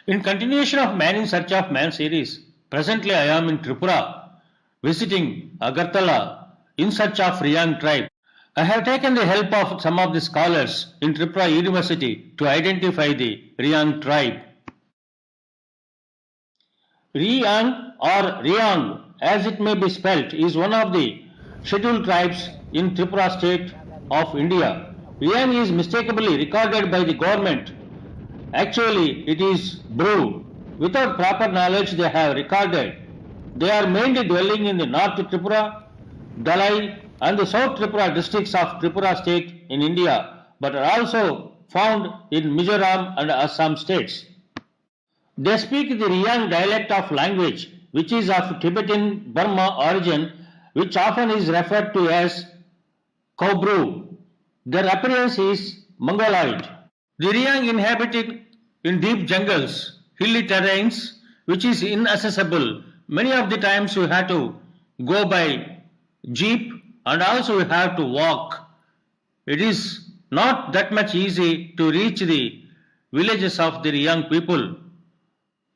In continuation of Man in Search of Man series, presently I am in Tripura, visiting Agartala in search of Riang tribe. I have taken the help of some of the scholars in Tripura University to identify the Riang tribe. Reang or Reang, as it may be spelt, is one of the scheduled tribes in Tripura state of India. Reang is mistakenly recorded by the government. Actually, it is Bru. Without proper knowledge, they have recorded. They are mainly dwelling in the North Tripura, Dalai, and the South Tripura districts of Tripura state in India, but are also found in Mizoram and Assam states. They speak the Riang dialect of language, which is of Tibetan Burma origin, which often is referred to as Kobru. Their appearance is Mongoloid. The Riang inhabited in deep jungles, hilly terrains, which is inaccessible. Many of the times we have to go by jeep and also we have to walk. It is not that much easy to reach the villages of the Riang people,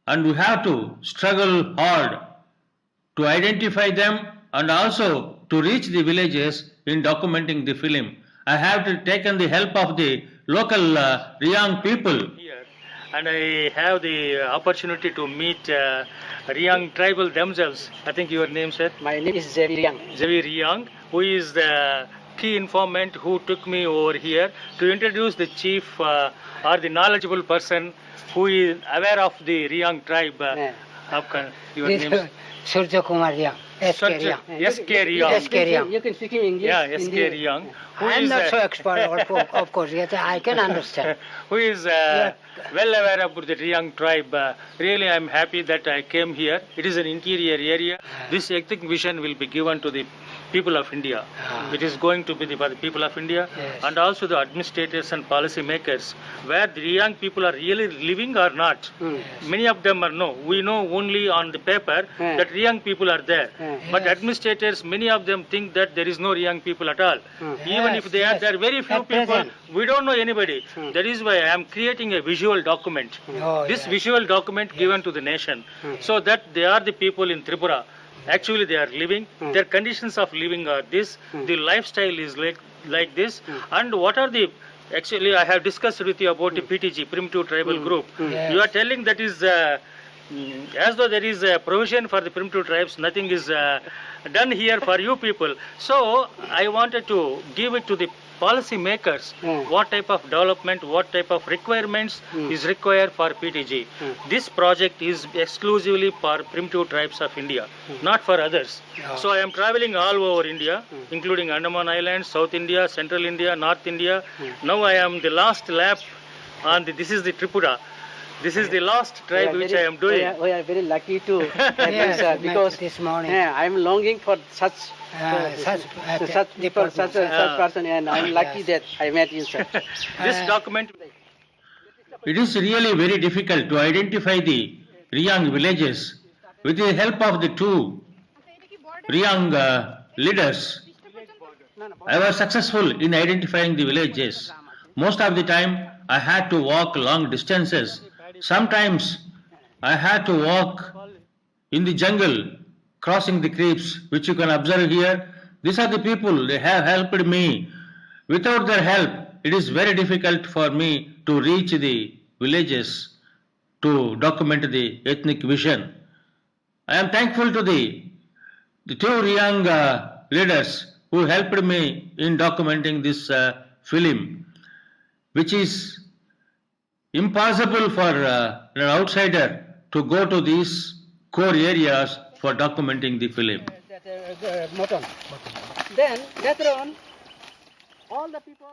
and we have to struggle hard to identify them and also to reach the villages in documenting the film. I have taken the help of the local Riang people. Here, and I have the opportunity to meet Riang tribal themselves. I think your name, sir? My name is Reang. Reang, who is the key informant who took me over here to introduce the chief or the knowledgeable person who is aware of the Riang tribe. Your name? Surya Kumar Riang. SK Riang. SK Riang. SK Riang. You can speak in English. Yeah, SK Riang. I'm not so expert, of course, yet I can understand. Who is well aware about the Riang tribe. Really, I'm happy that I came here. It is an interior area. This ethnic vision will be given to the people of India. It is going to be for the people of India, yes, and also the administrators and policy makers, where the Riang people are really living or not. Yes. Many of them are no. We know only on the paper that Riang people are there. But Yes. administrators, many of them think that there is no Riang people at all. Even if they are, yes. there are very few At people. present. We don't know anybody. That is why I am creating a visual document. Oh, This yes. visual document given to the nation, so that they are the people in Tripura. Actually, they are living. Their conditions of living are this. The lifestyle is like this. And what are the? Actually, I have discussed with you about the PTG, Primitive Tribal Group. Yes. You are telling that is as though there is a provision for the primitive tribes. Nothing is done here for you people. So I wanted to give it to the policy makers. What type of development, what type of requirements is required for PTG. This project is exclusively for primitive tribes of India, not for others. So I am traveling all over India, including Andaman Islands, South India, Central India, North India. Now I am the last lap on this is the Tripura. This is the last tribe which I am doing. We are very lucky to have Yes, this, because this morning. I am longing for such people, such person, and I am lucky that I met you, sir. This document. It is really very difficult to identify the Riang villages. With the help of the two Riang leaders, I was successful in identifying the villages. Most of the time, I had to walk long distances. Sometimes, I had to walk in the jungle, crossing the creeks, which you can observe here. These are the people, they have helped me. Without their help, it is very difficult for me to reach the villages to document the ethnic vision. I am thankful to the two Reang leaders who helped me in documenting this film, which is impossible for an outsider to go to these core areas for documenting the film. Mutton. Then later on, all the people.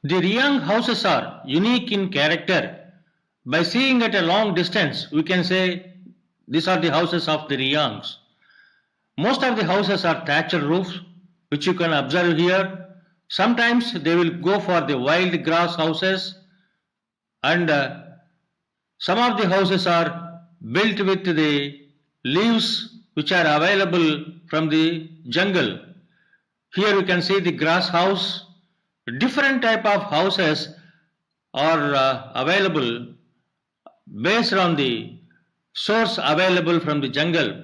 The Riang houses are unique in character. By seeing at a long distance, we can say these are the houses of the Reangs. Most of the houses are thatched roofs, which you can observe here. Sometimes they will go for the wild grass houses, and some of the houses are built with the leaves which are available from the jungle. Here you can see the grass house. Different type of houses are available based on the source available from the jungle.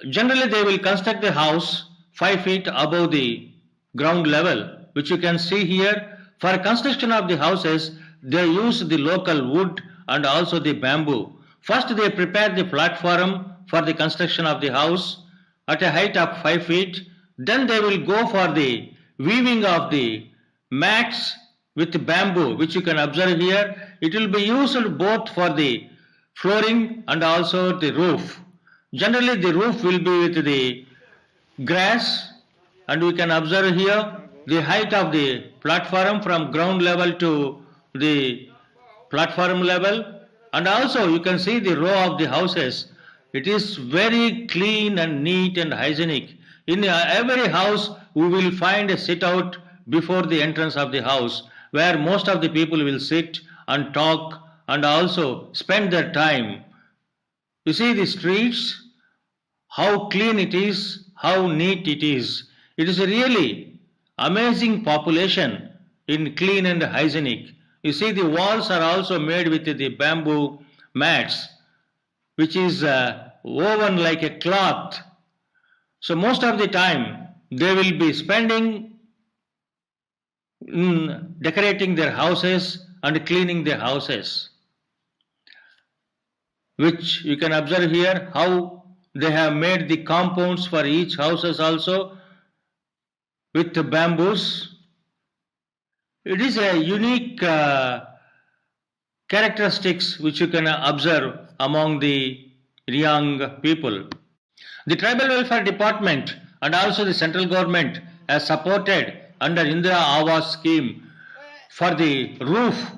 Generally, they will construct the house 5 feet above the ground level, which you can see here. For construction of the houses, they use the local wood and also the bamboo. First, they prepare the platform for the construction of the house at a height of 5 feet. Then they will go for the weaving of the mats with bamboo, which you can observe here. It will be used both for the flooring and also the roof. Generally, the roof will be with the grass, and we can observe here the height of the platform from ground level to the platform level, and also you can see the row of the houses. It is very clean and neat and hygienic. In every house, we will find a sit out before the entrance of the house, where most of the people will sit and talk and also spend their time. You see the streets, how clean it is, how neat it is. It is a really amazing population in clean and hygienic. You see the walls are also made with the bamboo mats, which is woven like a cloth. So most of the time they will be spending decorating their houses and cleaning their houses, which you can observe here how they have made the compounds for each houses also with the bamboos. It is a unique characteristics which you can observe among the Reang people. The Tribal Welfare Department and also the central government has supported under Indira Awas scheme for the roof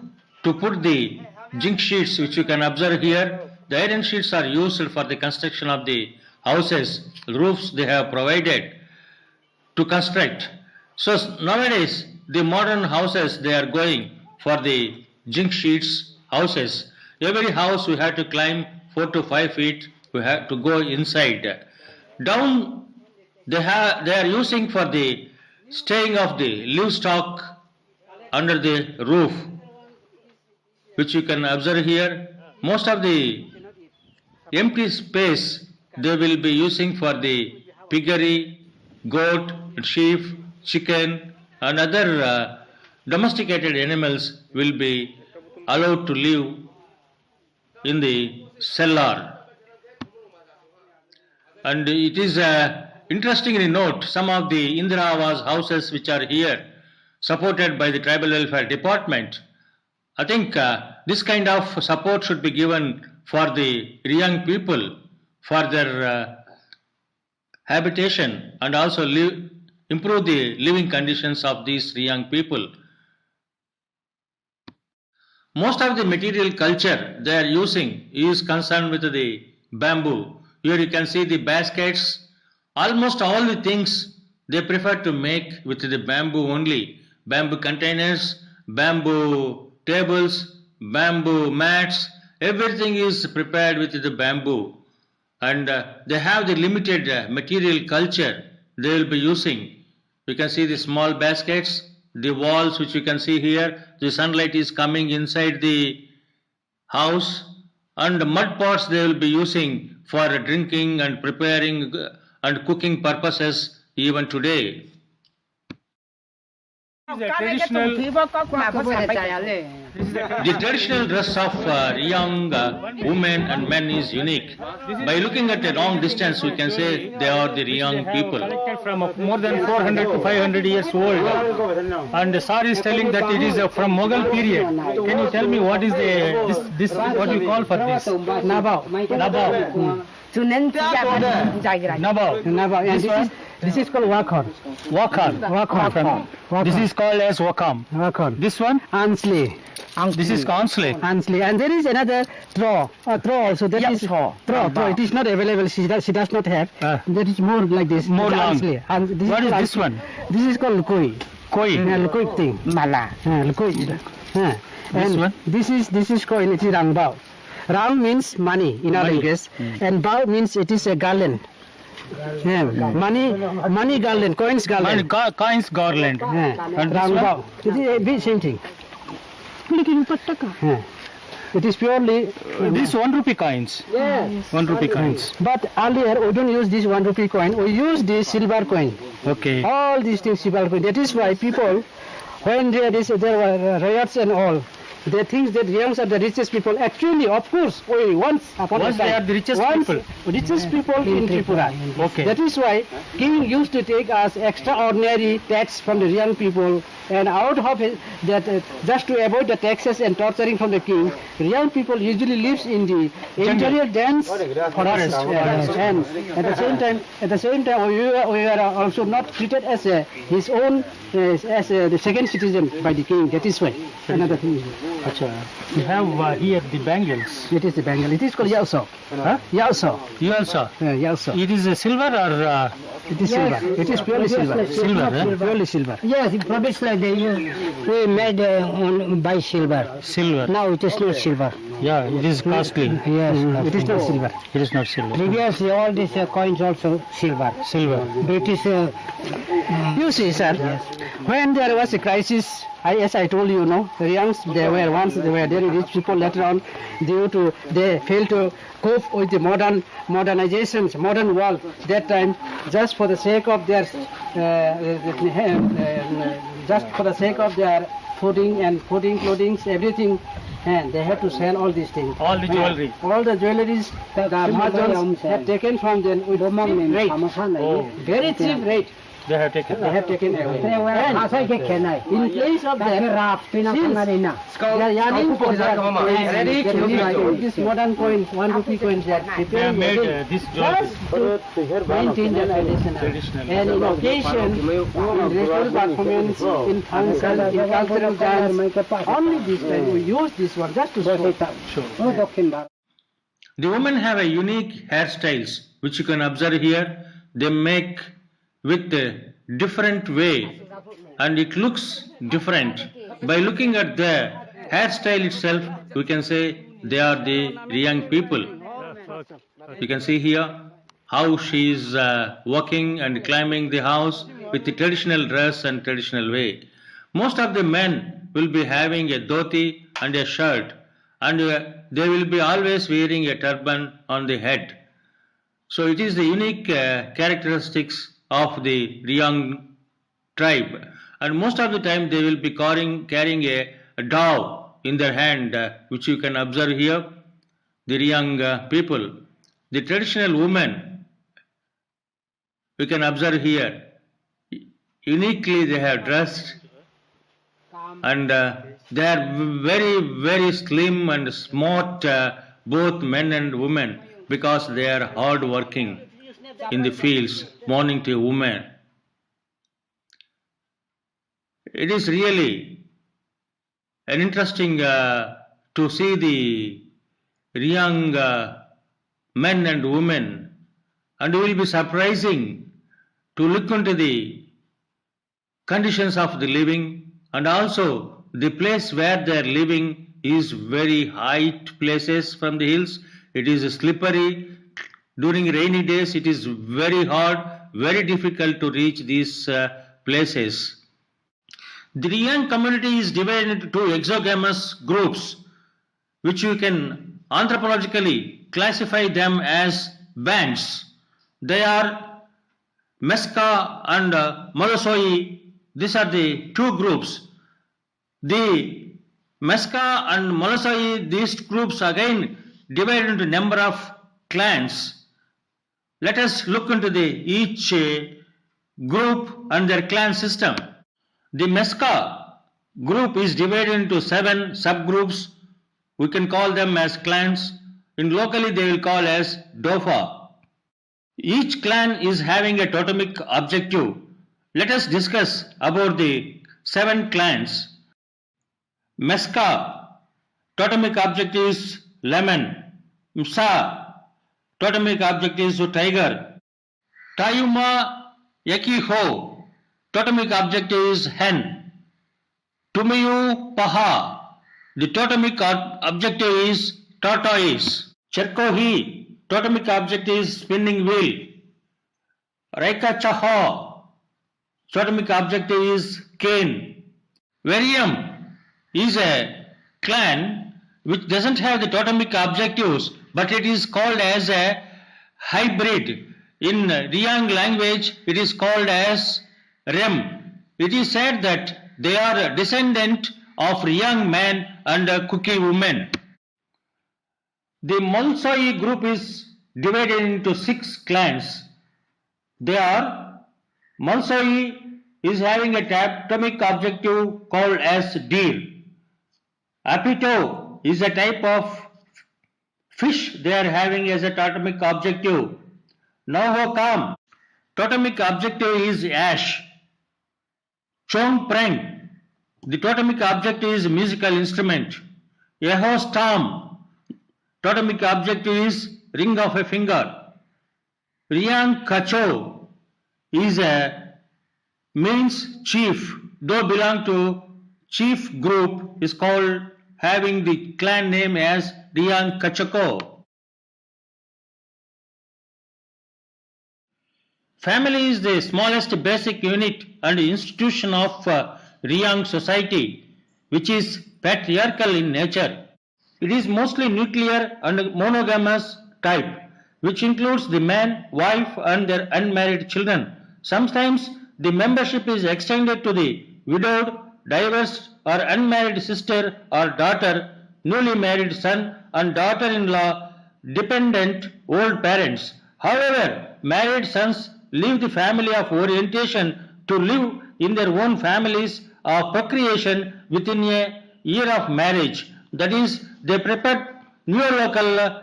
to put the zinc sheets, which you can observe here. The iron sheets are used for the construction of the houses. Roofs they have provided to construct. So nowadays the modern houses they are going for the zinc sheets houses. Every house we have to climb 4 to 5 feet. We have to go inside. Down they are using for the staying of the livestock under the roof, which you can observe here. Most of the empty space they will be using for the piggery, goat, sheep, chicken and other domesticated animals will be allowed to live in the cellar. And it is interesting to note some of the Indira Awas houses which are here supported by the Tribal Welfare Department. I think this kind of support should be given for the Reang people for their habitation and also improve the living conditions of these Reang people. Most of the material culture they are using is concerned with the bamboo. Here you can see the baskets. Almost all the things they prefer to make with the bamboo only. Bamboo containers, bamboo tables, bamboo mats, everything is prepared with the bamboo. And they have the limited material culture they will be using. You can see the small baskets, the walls which you can see here, the sunlight is coming inside the house, and mud pots they will be using for drinking and preparing and cooking purposes even today. The traditional The traditional dress of young women and men is unique. By looking at a long distance, we can say they are the Reang people. collected from more than 400 to 500 years old. And the Sar is telling that it is from Mughal period. Can you tell me what is this what you call for this? Nabao. Nabao. Nabao. Nabao. And this is called Wakon. Wakhan. This is called as Wakam. Wakon. This one? Ansli. This is Consle. Ansli. And there is another throw. Throw also. That is throw. It is not available. She does not have. That is more like this. More long. Ansli. And this What is called this one? This is called Lukui. Koi. Lukui thing. Mala. Lukui. This one? This is called it is Rang Bao. Rang means money in our language, and Bao means it is a garland. Money garland, coins garland. Coins garland. And Rang Bao. It is a bit same thing. It is purely These 1 rupee coins. yes. 1 rupee coins. But earlier we don't use this 1 rupee coin. We use this silver coin. Okay. All these things silver coin. That is why people, when there were riots and all, they think that Reangs are the richest people. Actually, of course, once upon a Once they time, are the richest people. Richest people in Tripura. Okay. That is why king used to take us extraordinary tax from the Reang people, and out of it, that just to avoid the taxes and torturing from the king, Reang people usually lives in the interior dense forest. And at the same time, we were also not treated as his own as the second citizen by the king. That is why another thing is. You have here the bangles. It is the Bengal. It is called Yauso. Huh? Yauso. You also. Yauso. It is a silver or It is silver. It is purely silver. silver? Purely silver. Yes, previously we made by silver. Silver. Now it is not silver. Yeah, it is costly. Yes, It is not silver. It is not silver. previously all these coins also silver. Silver. British. You see, sir, when there was a crisis, as I told you, Reangs, they were very rich people. Later on, they failed to cope with the modernizations, modern world. That time, just for the sake of their, fooding, clothing, everything, and they had to sell all these things. All the jewelry. All the jewelries the Mahajans had taken from them with rate, Oh, very cheap rate. they have taken. They have taken away. And in place of that, since they are yearning for that, ready to use this modern coins, 1 rupee coins that They have made this jewelry. just to maintain the traditional. And in occasion, in ritual performance, in function, in cultural dance, only this time we use this one just to show. The women have a unique hairstyles which you can observe here. They make with a different way and it looks different. By looking at the hairstyle itself, we can say they are the Riang people. You can see here how she is walking and climbing the house with the traditional dress and traditional way. Most of the men will be having a dhoti and a shirt, and they will be always wearing a turban on the head. So it is the unique characteristics of the Reang tribe, and most of the time they will be carrying a dove in their hand, which you can observe here. The Reang people, the traditional women, we can observe here. Uniquely they have dressed, and they are very, very slim and smart, both men and women, because they are hard working in the fields, morning to women. It is really an interesting to see the Reang men and women, and it will be surprising to look into the conditions of the living, and also the place where they are living is very high places from the hills. It is slippery. During rainy days, it is very hard, very difficult to reach these places. The Reang community is divided into two exogamous groups, which you can anthropologically classify them as bands. They are Meska and Molosoi These are the two groups. The Meska and Molasai, these groups again divided into number of clans. Let us look into each group and their clan system. The Meska group is divided into 7 subgroups. We can call them as clans. In locally they will call as Dofa. Each clan is having a totemic objective. Let us discuss about the 7 clans. Meska, totemic objective is lemon. Msa, totemic objective is tiger. Tayuma Yakiho, totemic objective is hen. Tumiyu Paha, the totemic objective is tortoise. Cherkohi, totemic objective is spinning wheel. Raika Chaho, totemic objective is cane. Verium is a clan which doesn't have the totemic objectives, but it is called as a hybrid. In Riang language, it is called as Rem. It is said that they are a descendant of Reang man and Kuki women. The Molsoi group is divided into 6 clans. They are Molsoi is having a totemic objective called as deer. Apito is a type of fish they are having as a totemic objective. Nohokam, totemic objective is ash. Chong Preng, the totemic objective is musical instrument. Yehostam, totemic objective is ring of a finger. Riang Kacho is a means chief, though belong to chief group is called having the clan name as Riang Kachako. Family is the smallest basic unit and institution of Reang society, which is patriarchal in nature. It is mostly nuclear and monogamous type, which includes the man, wife and their unmarried children. Sometimes the membership is extended to the widowed, divorced or unmarried sister or daughter, newly married son and daughter-in-law, dependent old parents. However, married sons leave the family of orientation to live in their own families of procreation within a year of marriage. That is, they prepare new local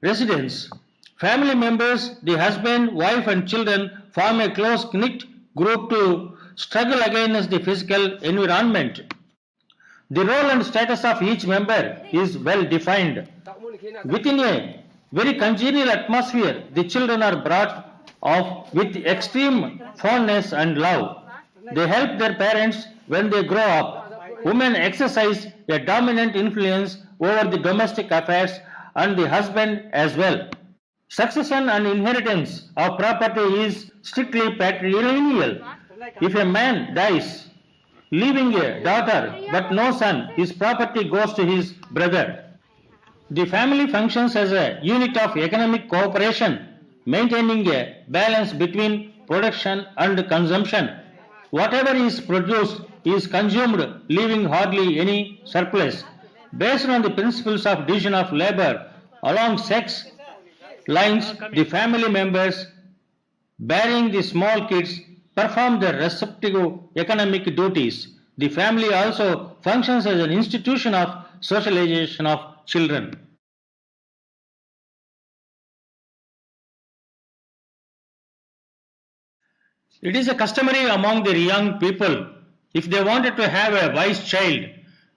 residence. Family members, the husband, wife and children form a close-knit group to struggle against the physical environment. The role and status of each member is well defined. Within a very congenial atmosphere, the children are brought up with extreme fondness and love. They help their parents when they grow up. Women exercise a dominant influence over the domestic affairs and the husband as well. Succession and inheritance of property is strictly patrilineal. If a man dies, leaving a daughter but no son, his property goes to his brother. The family functions as a unit of economic cooperation, maintaining a balance between production and consumption. Whatever is produced is consumed, leaving hardly any surplus. Based on the principles of division of labor along sex lines, the family members bearing the small kids perform their respective economic duties. The family also functions as an institution of socialization of children. It is a customary among the young people, if they wanted to have a wise child,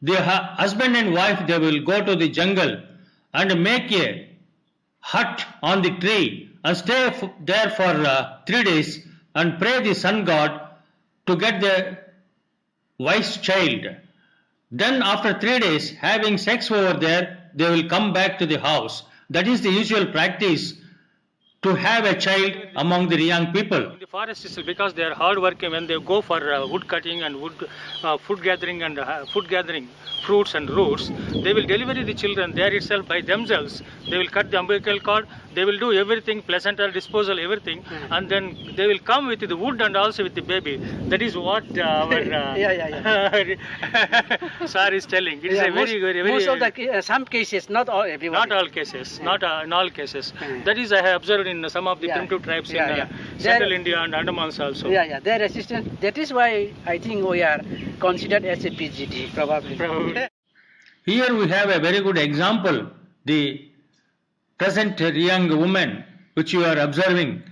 the husband and wife, they will go to the jungle and make a hut on the tree and stay there for 3 days and pray the sun god to get the wise child. Then after 3 days, having sex over there, they will come back to the house. That is the usual practice to have a child among the Reang people. In the forest itself, because they are hard working, when they go for wood cutting and food gathering, fruits and roots, they will deliver the children there itself by themselves. They will cut the umbilical cord, they will do everything, placenta disposal, everything, and then they will come with the wood and also with the baby. That is what our sir is telling. It is a very most of the some cases, not all, everyone. not all cases, not in all cases. That is I have observed in some of the primitive tribes in Central India and Andamans also. Their resistance. That is why I think we are considered as a PGD, probably. Here we have a very good example. The present young woman which you are observing,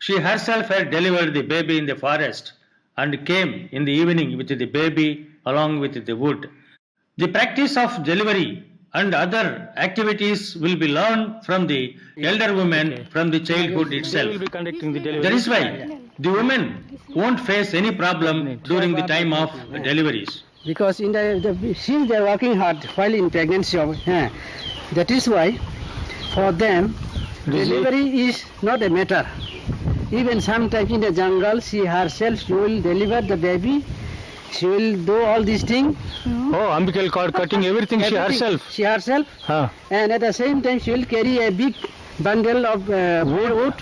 she herself had delivered the baby in the forest and came in the evening with the baby along with the wood. The practice of delivery and other activities will be learned from the elder women from the childhood They itself. will be conducting the delivery. That is why the women won't face any problem during the time of deliveries. Because in since they are working hard while in pregnancy, that is why for them delivery is not a matter. Even sometimes in the jungle, she herself, she will deliver the baby, she will do all these things. Oh, umbilical cord cutting, everything she herself. She herself. And at the same time she will carry a big bundle of wood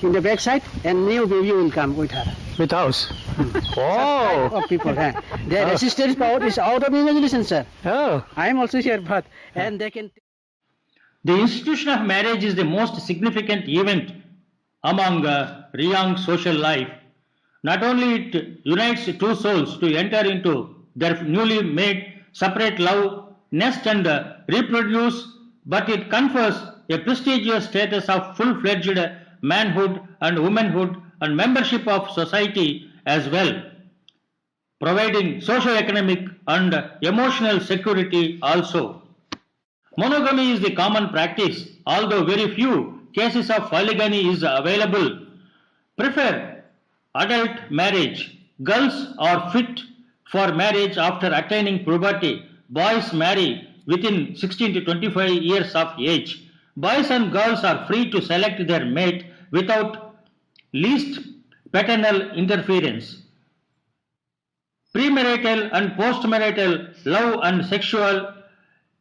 in the backside, and new baby will come with her. With house. Of people. Their resistance power is out of imagination, sir. I am also here, but and they can. The institution of marriage is the most significant event among Reang social life. Not only it unites two souls to enter into their newly made separate love nest and reproduce, but it confers a prestigious status of full-fledged manhood and womanhood and membership of society as well, providing socio-economic and emotional security also. Monogamy is the common practice, although very few cases of polygamy is available. Prefer adult marriage. Girls are fit for marriage after attaining puberty. Boys marry within 16 to 25 years of age. Boys and girls are free to select their mate without least paternal interference. Premarital and postmarital love and sexual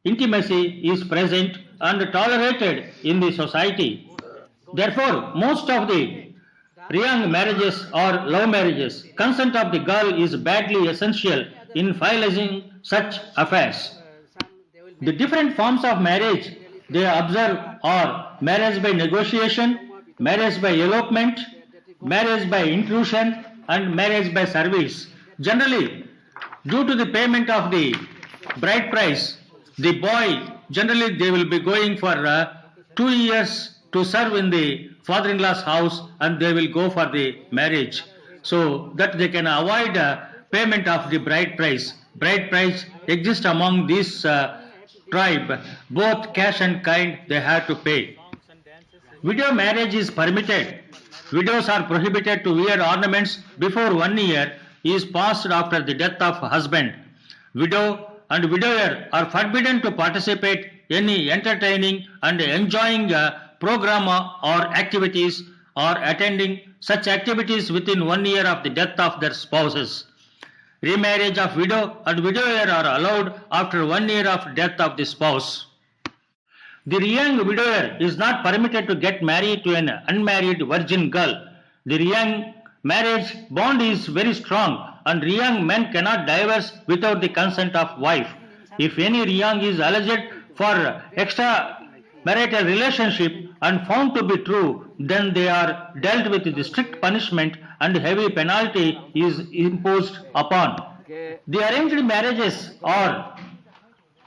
intimacy is present and tolerated in the society. Therefore, most of the Reang marriages or love marriages. Consent of the girl is badly essential in finalizing such affairs. The different forms of marriage they observe are marriage by negotiation, marriage by elopement, marriage by intrusion, and marriage by service. Generally, due to the payment of the bride price, the boy, generally they will be going for 2 years to serve in the father-in-law's house, and they will go for the marriage, so that they can avoid payment of the bride price. Bride price exists among this tribe, both cash and kind they have to pay. Widow marriage is permitted. Widows are prohibited to wear ornaments before 1 year is passed after the death of husband. Widow and widower are forbidden to participate any entertaining and enjoying program or activities or attending such activities within 1 year of the death of their spouses. Remarriage of widow and widower are allowed after 1 year of death of the spouse. The Reang widower is not permitted to get married to an unmarried virgin girl. The Reang marriage bond is very strong, and Reang men cannot divorce without the consent of wife. If any Reang is alleged for extramarital relationship and found to be true, then they are dealt with the strict punishment and heavy penalty is imposed upon. The arranged marriages are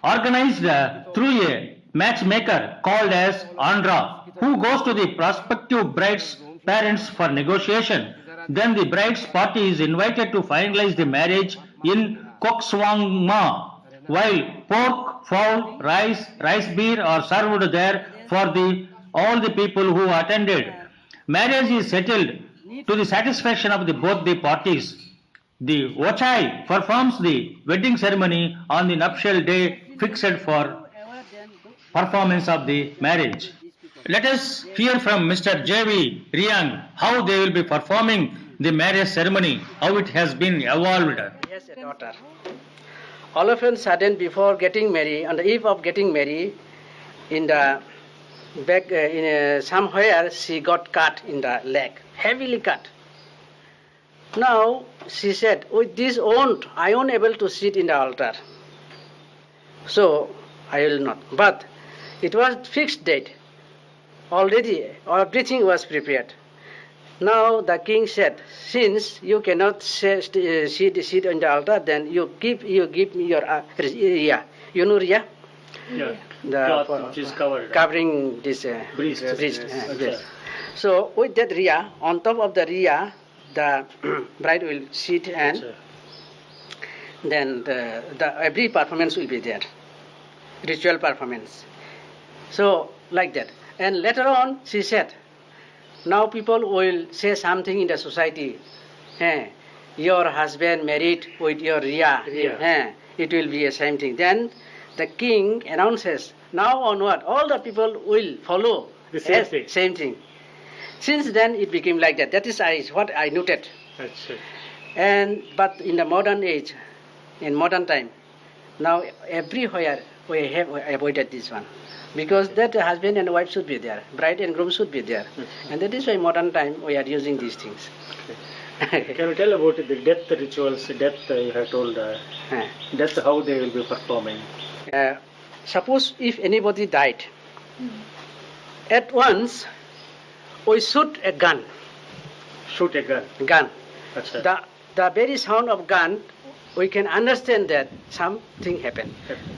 organized through a matchmaker called as Andra, who goes to the prospective bride's parents for negotiation. Then the bride's party is invited to finalize the marriage in Kokswangma, while pork, fowl, rice beer are served there for all the people who attended. Marriage is settled to the satisfaction of both the parties. The Lushai performs the wedding ceremony on the nuptial day fixed for performance of the marriage. Let us hear from Mr. J.V. Riang how they will be performing the marriage ceremony, how it has been evolved. He has a daughter. All of a sudden, before getting married, on the eve of getting married, in the back, somewhere she got cut in the leg, heavily cut. Now she said, with this wound, I won't able to sit in the altar. So I will not. But it was fixed date. Already everything was prepared. Now the king said, since you cannot sit on the altar, then you give me your Ria. You know Ria? Yeah. The Cloth which is covered. covering this Breast. breast. Yes. Yes. So with that Ria, on top of the Ria, the bride will sit and Sure. then every performance will be there, ritual performance. So like that. And later on she said, now people will say something in the society. Your husband married with your Ria. It will be the same thing. Then the king announces, now onward, all the people will follow The same as thing. same thing. Since then it became like that. That is what I noted. That's it. But in the modern age, in modern time, now everywhere we have avoided this one. Because that husband and wife should be there, bride and groom should be there. And that is why modern time we are using these things. Can you tell about the death rituals, death you have told, death how they will be performing? Suppose if anybody died, at once we shoot a gun. Shoot a gun. That's it. The very sound of gun, we can understand that something happened.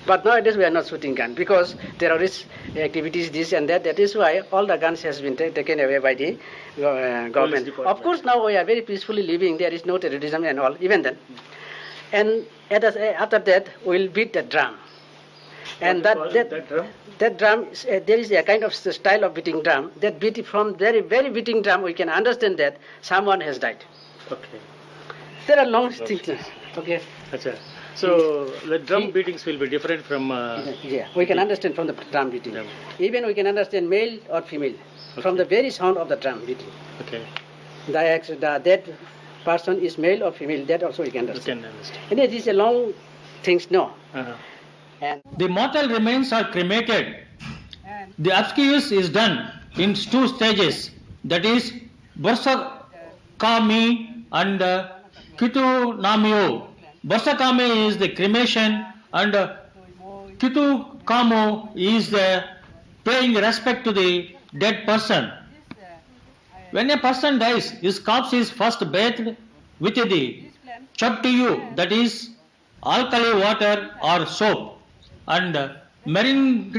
But nowadays we are not shooting gun because terrorist activities, this and that. That is why all the guns has been taken away by the government. department. Of course, now we are very peacefully living. There is no terrorism and all, even then. And after that, we will beat the drum. And that drum, there is a kind of style of beating drum. That beat from very, very beating drum, we can understand that someone has died. Okay. There are long things. Okay. Achha. So the drum beatings will be different from. Yeah, we can understand from the drum beating. Drum. Even we can understand male or female from the very sound of the drum beating. Okay. The dead person is male or female. That also we can You understand. can understand. And it is a long things. No. Uh-huh. And The mortal remains are cremated. The obsequies is done in two stages, that is Barsakami and Kitunamio. Barsakami is the cremation and Kitukamo is the paying respect to the dead person. When a person dies, his corpse is first bathed with the chaptiyu, that is alkali water or soap, and meringue,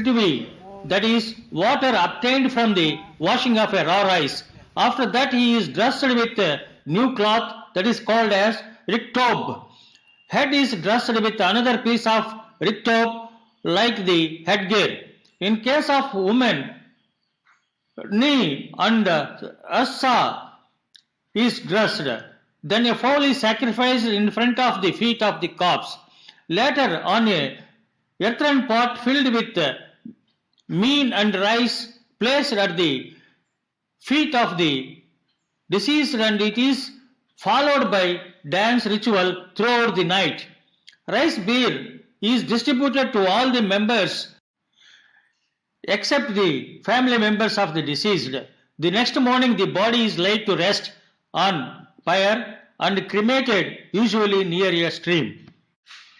that is water obtained from the washing of a raw rice. After that he is dressed with a new cloth, that is called as riktob. Head is dressed with another piece of riktob like the headgear. In case of women, knee and assa is dressed. Then a fowl is sacrificed in front of the feet of the corpse. Later on a earthen pot filled with mean and rice placed at the feet of the deceased, and it is followed by dance ritual throughout the night. Rice beer is distributed to all the members except the family members of the deceased. The next morning the body is laid to rest on pyre and cremated, usually near a stream.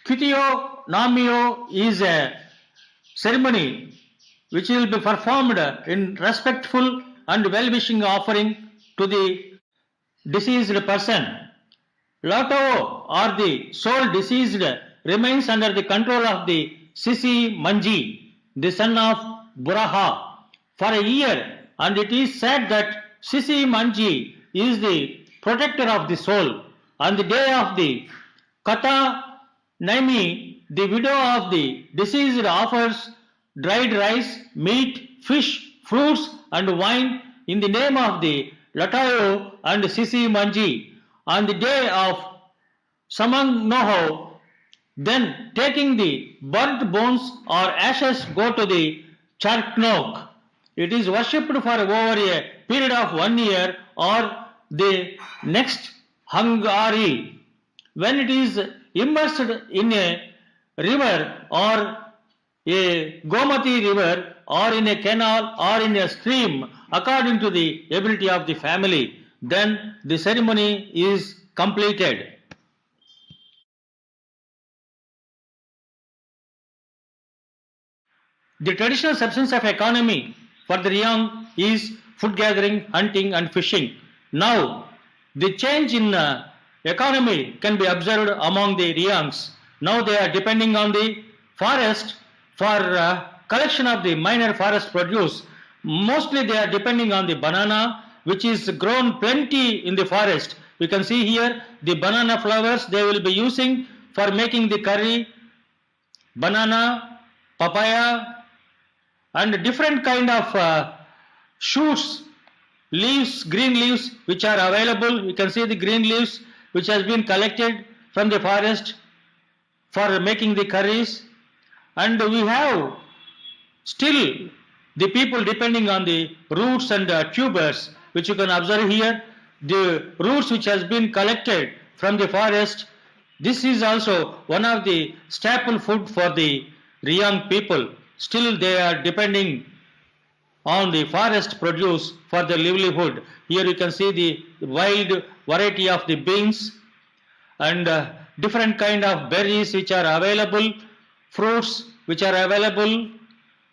Kitio Namio is a ceremony which will be performed in respectful and well-wishing offering to the deceased person. Lotto or the soul deceased remains under the control of the Sisi Manji, the son of Buraha, for a year, and it is said that Sisi Manji is the protector of the soul. On the day of the Kata Naimi, the widow of the deceased offers dried rice, meat, fish, fruits and wine in the name of the Latayo and Sisi Manji. On the day of Samangnoho, then taking the burnt bones or ashes go to the Charknok. It is worshipped for over a period of 1 year or the next Hungary. When it is immersed in a river or a Gomati river or in a canal or in a stream according to the ability of the family, then the ceremony is completed. The traditional substance of economy for the Riang is food gathering, hunting and fishing. Now, the change in economy can be observed among the Reangs. Now they are depending on the forest for collection of the minor forest produce. Mostly they are depending on the banana, which is grown plenty in the forest. You can see here the banana flowers they will be using for making the curry, banana, papaya and different kind of shoots, leaves, green leaves which are available. You can see the green leaves which has been collected from the forest for making the curries. And we have still the people depending on the roots and tubers, which you can observe here. The roots which has been collected from the forest, this is also one of the staple food for the Riang people. Still they are depending on the forest produce for their livelihood. Here you can see the wild variety of the beans and different kind of berries which are available, fruits which are available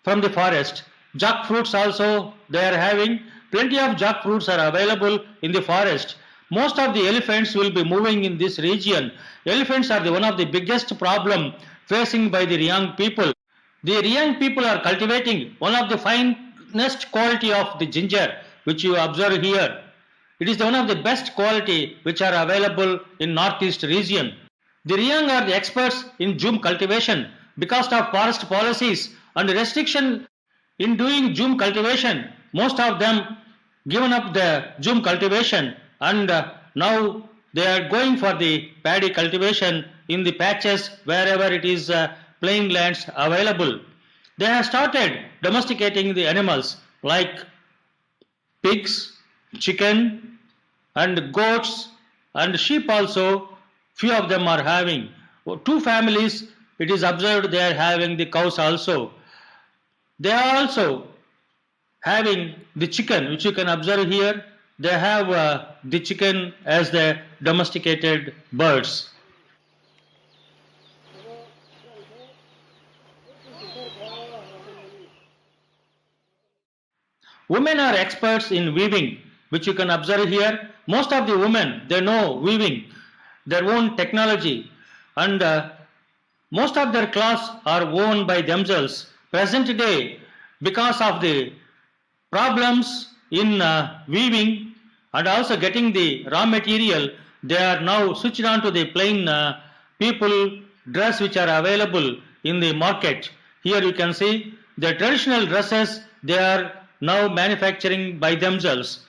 from the forest. Jackfruits also they are having. Plenty of jackfruits are available in the forest. Most of the elephants will be moving in this region. Elephants are one of the biggest problem facing by the Riang people. The Riang people are cultivating one of the finest quality of the ginger which you observe here. It is one of the best quality which are available in northeast region. The Riang are the experts in jhum cultivation. Because of forest policies and restriction in doing jhum cultivation, most of them given up the jhum cultivation and now they are going for the paddy cultivation in the patches wherever it is plain lands available. They have started domesticating the animals like pigs, chicken and goats and sheep also. Few of them are having. 2 families it is observed they are having the cows also. They are also having the chicken which you can observe here. They have the chicken as the domesticated birds. Women are experts in weaving, which you can observe here. Most of the women, they know weaving, their own technology, and most of their clothes are worn by themselves. Present day, because of the problems in weaving and also getting the raw material, they are now switched on to the plain people dress which are available in the market. Here you can see the traditional dresses they are now manufacturing by themselves.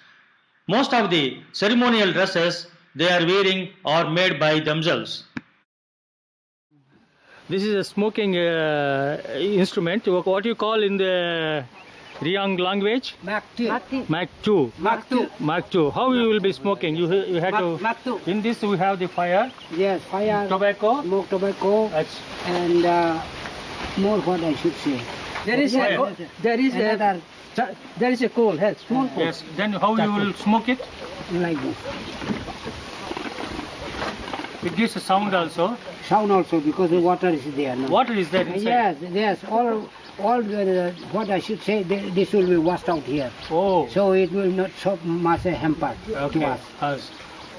Most of the ceremonial dresses they are wearing are made by themselves. This is a smoking instrument. What you call in the Reang language? Mark 2. Mark 2. Mark 2. Mark 2. How you will be smoking? You had to. Mark 2. In this we have the fire, Yes, fire, tobacco. smoke tobacco, That's and more what I should say. There is fire. there is a coal, yes, small coal. yes. Then how you will smoke it? Like this. It gives a sound also. Sound also because the water is there now. Water is there inside. Yes, all the, what I should say, this will be washed out here. Oh. So it will not so much hamper Okay. to us.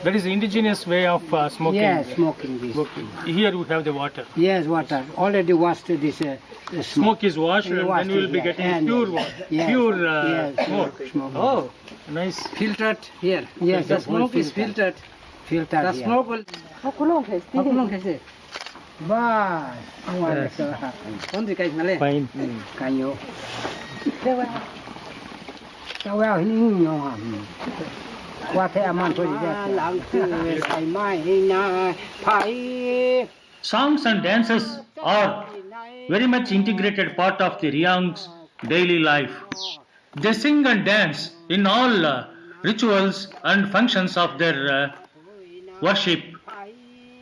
That is the indigenous way of smoking. Yes, smoking this. Smoking. Here we have the water. Yes, water. Already washed this smoke. Smoke is washed and Washed then we will be it, getting and- pure water. yes, Pure yes, smoke. smoke. Oh, nice. Filtered here. Yes, The the smoke is filtered. Filter. The smoke will. How long has it? Bye. Onde cai malé? Fine. Caiu. Tao ao hình nhau hả? Qua thế mà thôi đi. Lãng tư sai mai na phai. Songs and dances are very much integrated part of the Riang's daily life. They sing and dance in all rituals and functions of their worship,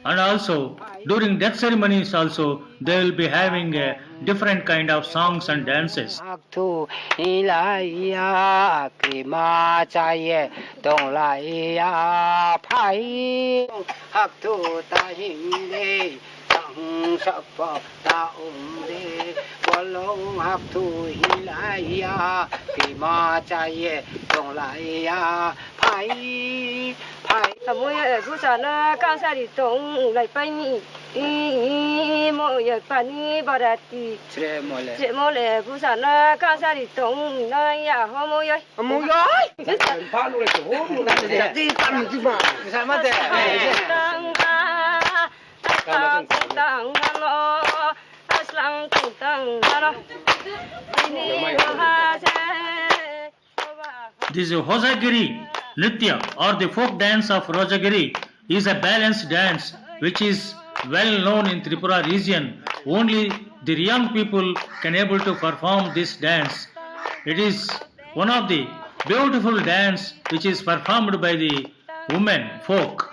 and also during death ceremonies also they will be having a different kind of songs and dances. Tu ilaya krima chaye dong laya pai hak tu ta hinde tang sapa ta umde bolong hak tu ilaya krima chaye dong laya pai pai mỗi bữa sáng nó càng xa đi trống lại phải đi mỗi giờ phải đi bảo đạt đi tre mỗi lẽ bữa sáng nó càng xa đi trống nó ya hôm mỗi giờ pa nu le ho nu na đi tam đi ba sa ma de tăng nó aslang tăng nó ini This Hosagiri Nritya or the folk dance of Rojagiri is a balanced dance which is well known in Tripura region. Only the Riang people can able to perform this dance. It is one of the beautiful dance which is performed by the women folk.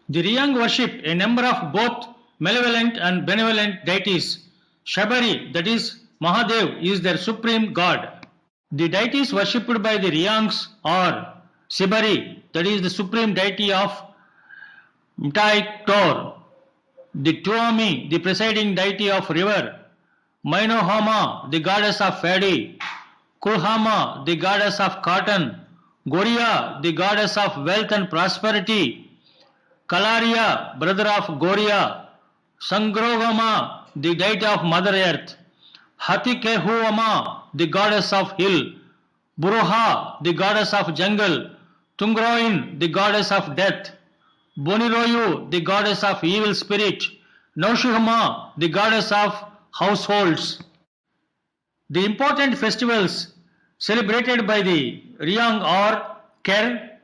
The Reang worship a number of both malevolent and benevolent deities. Shabari, that is Mahadev, is their supreme god. The deities worshipped by the Reangs are Sibari, that is the supreme deity of Mtai Tor, the Tuomi, the presiding deity of river, Mainohama, the goddess of Fadi, Kulhama, the goddess of cotton, Goria, the goddess of wealth and prosperity, Kalaria, brother of Goria, Sangrogama, the deity of Mother Earth, Hatikehuama, the goddess of hill, Buroha, the goddess of jungle, Tungroin, the goddess of death, Boniroyu, the goddess of evil spirit, Noshihama, the goddess of households. The important festivals celebrated by the Riang are Ker,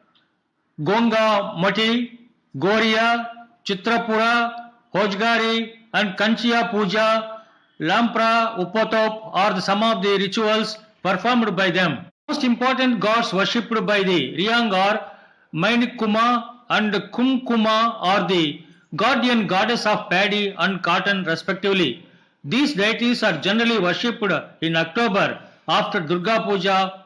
Gonga Mati, Goria, Chitrapura, Hojgari and Kanchiya Puja, Lampra, Upotop are some of the rituals performed by them. Most important gods worshipped by the Riang are Mainikuma and Kumkuma, are the guardian goddess of paddy and cotton respectively. These deities are generally worshipped in October after Durga Puja.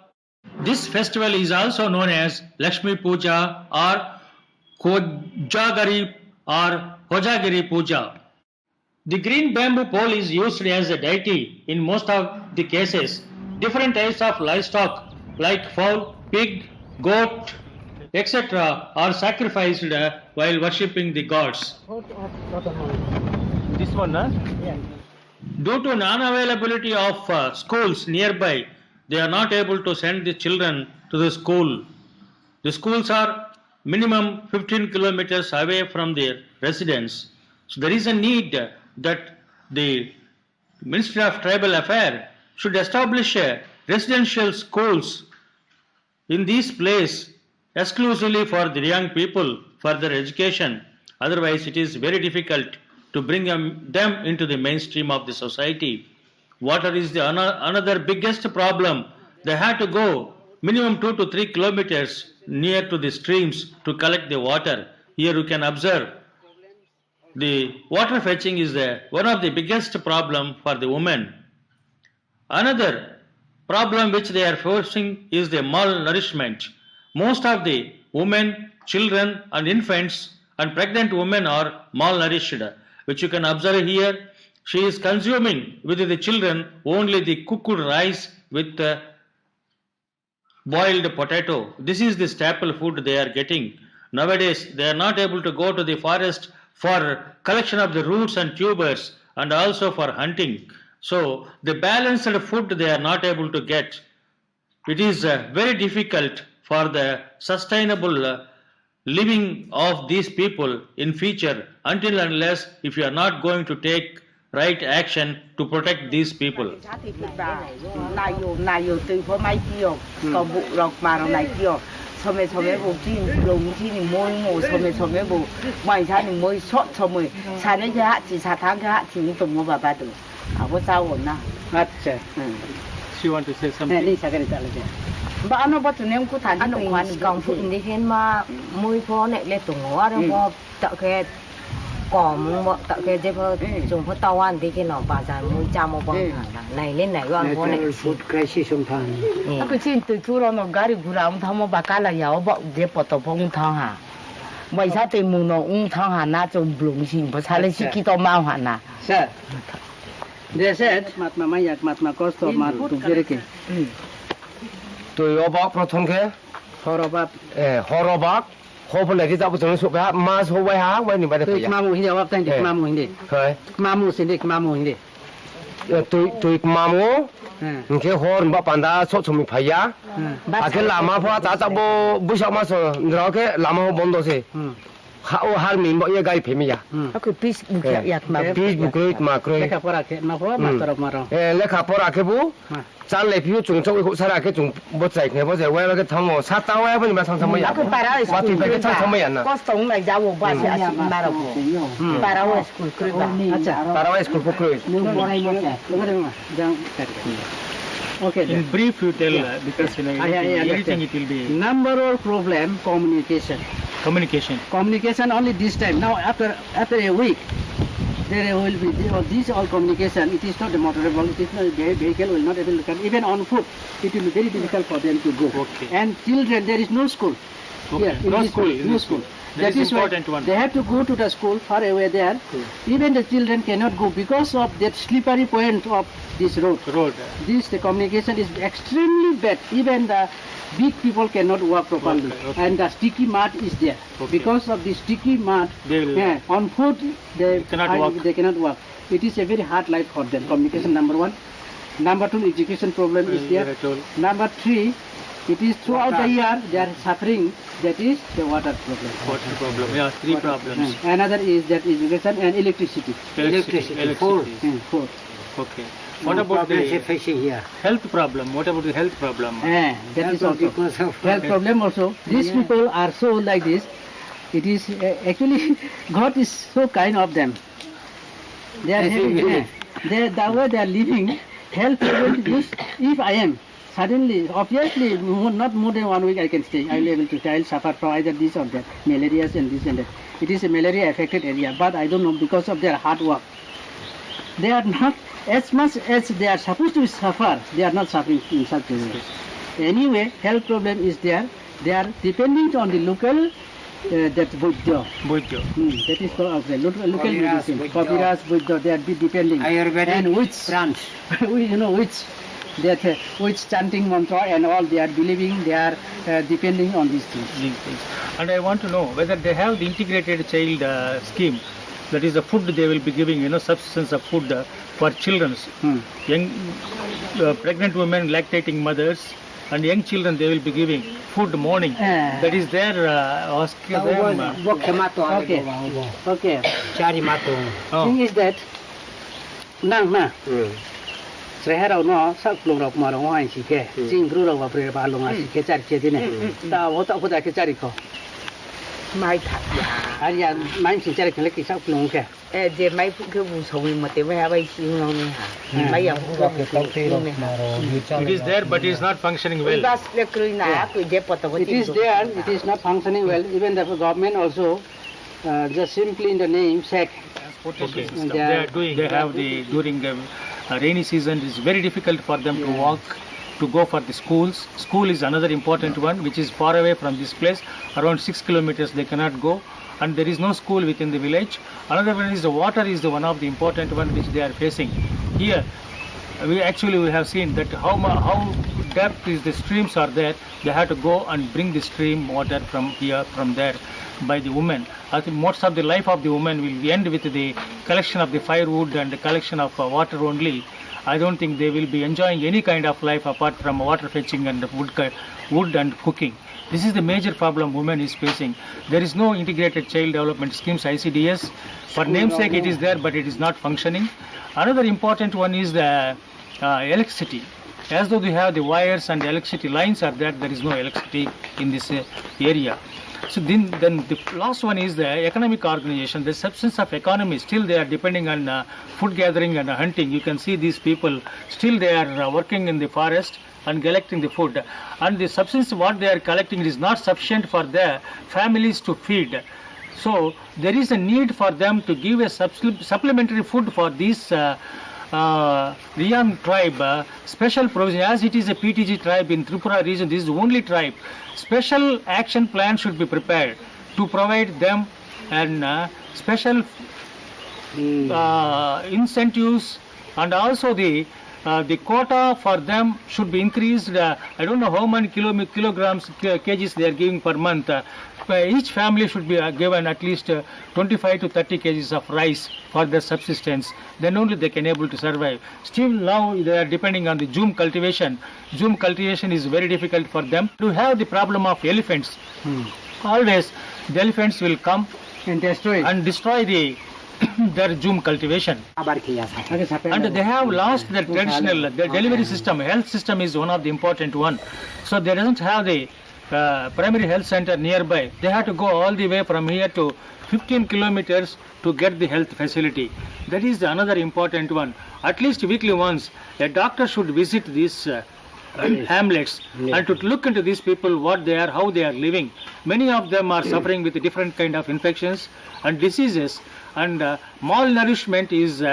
This festival is also known as Lakshmi Puja or Kojagari or Hojagiri Puja. The green bamboo pole is used as a deity in most of the cases. Different types of livestock like fowl, pig, goat, etc. are sacrificed while worshipping the gods. This one, huh? Yeah. Due to non-availability of schools nearby, they are not able to send the children to the school. The schools are minimum 15 kilometers away from their residence. So there is a need that the Ministry of Tribal Affairs should establish residential schools in this place exclusively for the young people for their education. Otherwise, it is very difficult to bring them into the mainstream of the society. Water is the another biggest problem. They have to go minimum 2 to 3 kilometers near to the streams to collect the water. Here you can observe the water fetching is one of the biggest problem for the women. Another problem which they are facing is the malnourishment. Most of the women, children and infants and pregnant women are malnourished, which you can observe here. She is consuming with the children only the cooked rice with boiled potato. This is the staple food they are getting. Nowadays, they are not able to go to the forest for collection of the roots and tubers and also for hunting. So the balanced food they are not able to get. It is very difficult for the sustainable living of these people in future until unless if you are not going to take right action to protect these people. She want to say something. Ba ano ba tunem ko tan ano kwan kong fu indi hen ma mui pho ne le tung wa ra mo ta ke kom mo ta ke je pho chung pho taw an di ke no ba sa mui cha mo bang nai lên nai wa mo ne food crisis sometimes. cái chuyện từ thu rồi nó gari gura ông thằng mà bà cá là giàu bọ để bỏ tàu phong thằng hà vậy sao tìm mùng nó ông thằng hà na trong blung xin bà sao lấy xí kia tàu mau hà na Sir, they said, Matma Mayak, Matma Kosto, Matma Tugiriki. tôi ở bắc proton ke Horobab, horobak hopefully kita betul supaya mas howai ha wai ni pada Tuik ya Mamu Hindi, Wap Tandik Mamu Hindi. khơi Mamu Sindik Mamu Hindi. tôi mamu nke hor ba panda so chumi phaya ake lama pha ta ta bo bu sa ma so ndro ke lama ho bondo se ha o har mi mo ye gai phemi ya cái piece bukya yak ma pis bukroi ma kroi Leka Pora Ke, Maho, Matarok Maro. lekha pora ke bu chan le phiu chung chau ko sara ke chung bo chai ke bo je wai la ke thang mo sa ta wai ba ni ma thang thang ma ya cái bài đó wa ti ba ke thang thang ma ya na có sống này giáo bộ ba sẽ mà đâu bài đó school cứ ba tarawai school ko kroi Okay. In brief, you tell because everything it will be Number one problem, communication. communication. Communication only this time. Now after a week, there will be this all communication. It is not motorable. It is not vehicle will not able to come. Even on foot, it will be very difficult for them to go. Okay. And children, there is no school. Okay. Here, in No this school, place, in no this school. school. That That is is why important one. they have to go to the school far away there. Even the children cannot go because of that slippery point of this road. Road. The communication is extremely bad. Even the big people cannot walk properly. Okay. And the sticky mud is there. Okay. Because of the sticky mud, They will- on foot they cannot walk. They cannot walk. It is a very hard life for them. Communication number one. Number two, education problem is there. I told. Number three, it is throughout the year they are suffering. That is the water problem. What's the problem? Yeah, three problems. Another is that education and electricity. Electricity. Four. Okay. What about the facing here? health problem? What about the health problem? That is also health problem also. These people are so like this. It is actually God is so kind of them. They are having the way they are living. Health problem is if I am suddenly, obviously, not more than 1 week I can stay. I will be able to stay. I will suffer from either this or that, malaria and this and that. It is a malaria affected area, but I don't know because of their hard work. They are not as much as they are supposed to suffer. They are not suffering in such a way. Anyway, health problem is there. They are depending on the local that Buddha. Buddha. That is called local medicine. Kapiras, Buddha. They are depending. And which branch? Which chanting mantra and all they are believing. They are depending on these things. And I want to know whether they have the integrated child scheme. That is the food they will be giving, substance of food for children. Young pregnant women, lactating mothers, and young children they will be giving food morning. That is their asking them. Okay. Oh. Thing is that nang Sehera no sak plong rok ma rong ai si ke jing gru rok ba pre ba long ai si ke char che dine ta wo ta ko da ke chari ko mai thật ari ya mai si chari ke le ki sak plong ke je mai cái vụ sầu mà tiêu hay bay siêu ngon nè hả mấy giờ cũng có It is there, but it is not functioning well. bác le cười nã cười dễ bắt đầu it is there, it is not functioning well. Even the government also just simply in the name sack. Okay. They are doing. They have the during the rainy season. It is very difficult for them to walk, to go for the schools. School is another important one, which is far away from this place. Around 6 kilometers they cannot go, and there is no school within the village. Another one is the water is the one of the important one which they are facing. Here, we have seen that how depth is the streams are there. They have to go and bring the stream water from here, from there, by the women. I think most of the life of the women will end with the collection of the firewood and the collection of water only. I don't think they will be enjoying any kind of life apart from water fetching and wood and cooking. This is the major problem women is facing. There is no integrated child development schemes, ICDS. For namesake it is there, but it is not functioning. Another important one is the electricity. As though we have the wires and the electricity lines are there, there is no electricity in this area. So then the last one is the economic organization. The substance of economy, still they are depending on food gathering and hunting. You can see these people, still they are working in the forest and collecting the food. And the substance what they are collecting is not sufficient for their families to feed. So there is a need for them to give a supplementary food for these Riang tribe, special provision. As it is a PTG tribe in Tripura region, this is the only tribe. Special action plan should be prepared to provide them and special incentives, and also the quota for them should be increased. I don't know how many kilograms, kgs they are giving per month. Each family should be given at least 25 to 30 kgs of rice for their subsistence. Then only they can able to survive. Still now they are depending on the zoom cultivation. Zoom cultivation is very difficult for them. To have the problem of elephants. Always the elephants will come And destroy. the their zoom cultivation. And they have lost their traditional, their delivery system. Health system is one of the important one. So they doesn't have the primary health center nearby. They have to go all the way from here to 15 kilometers to get the health facility. That is another important one. At least weekly once, a doctor should visit these hamlets and to look into these people, what they are, how they are living. Many of them are suffering with different kind of infections and diseases, and malnourishment is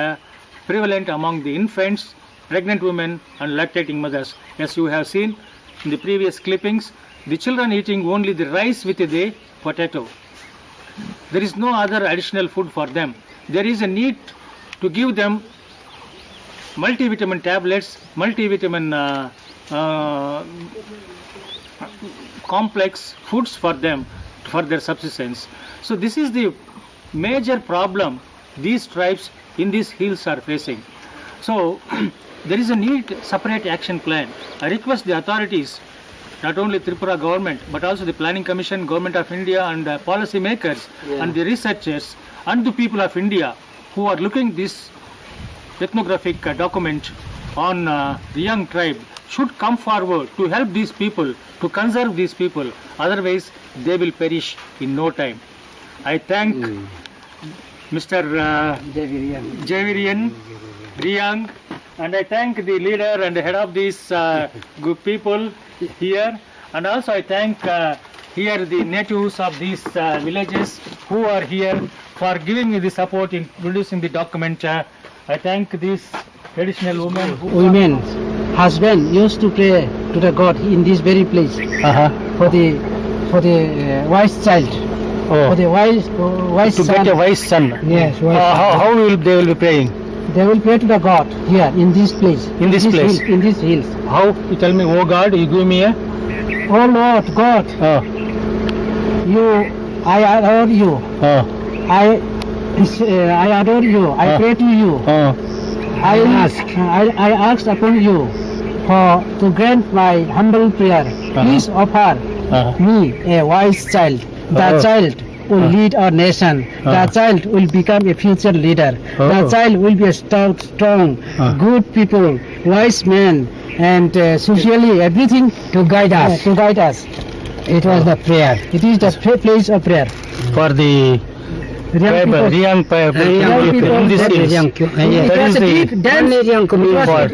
prevalent among the infants, pregnant women and lactating mothers. As you have seen in the previous clippings, the children eating only the rice with the potato. There is no other additional food for them. There is a need to give them multivitamin tablets, multivitamin complex foods for them, for their subsistence. So this is the major problem these tribes in these hills are facing. So there is a need separate action plan. I request the authorities, not only Tripura government, but also the Planning Commission, Government of India and policy makers and the researchers and the people of India who are looking this ethnographic document on Reang tribe should come forward to help these people, to conserve these people. Otherwise, they will perish in no time. I thank Mr. Javirian, Riang, and I thank the leader and the head of these good people here, and also I thank here the natives of these villages who are here for giving me the support in producing the document. I thank these traditional women. Women's husband used to pray to the God in this very place for the wise child. For the wise To son. get a wise son. Yes, wise son. How will they will be praying? They will pray to the God here in this place. In this place? In these hills. How? You tell me, oh God, you give me a... Oh Lord God, I adore you. I adore you. I pray to you. I ask upon you to grant my humble prayer. Please offer me a wise child. The child will lead our nation. The child will become a future leader. The child will be a strong, good people, wise men, and socially everything To guide us. to guide us. It was the prayer. It is the place of prayer. For the Reang people. Reang people, in this that hills. It was a deep dense.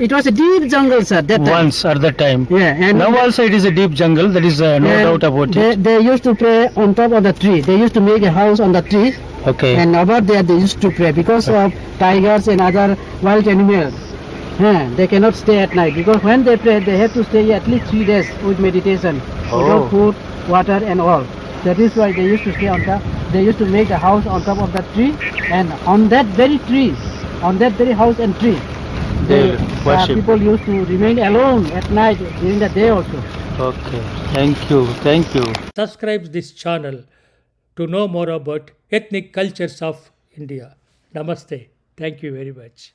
It was a deep jungle, sir. That time. Once at that time. Yeah, and Now also it is a deep jungle, there is no and doubt about it. They used to pray on top of the tree. They used to make a house on the tree, Okay. and over there they used to pray because of tigers and other wild animals. They cannot stay at night because when they pray, they have to stay at least 3 days with meditation, without food, water, and all. That is why they used to stay on top. They used to make a house on top of that tree, and on that very tree, on that very house and tree, they will worship. People used to remain alone at night during the day also. Okay, thank you, thank you. Subscribe this channel to know more about ethnic cultures of India. Namaste. Thank you very much.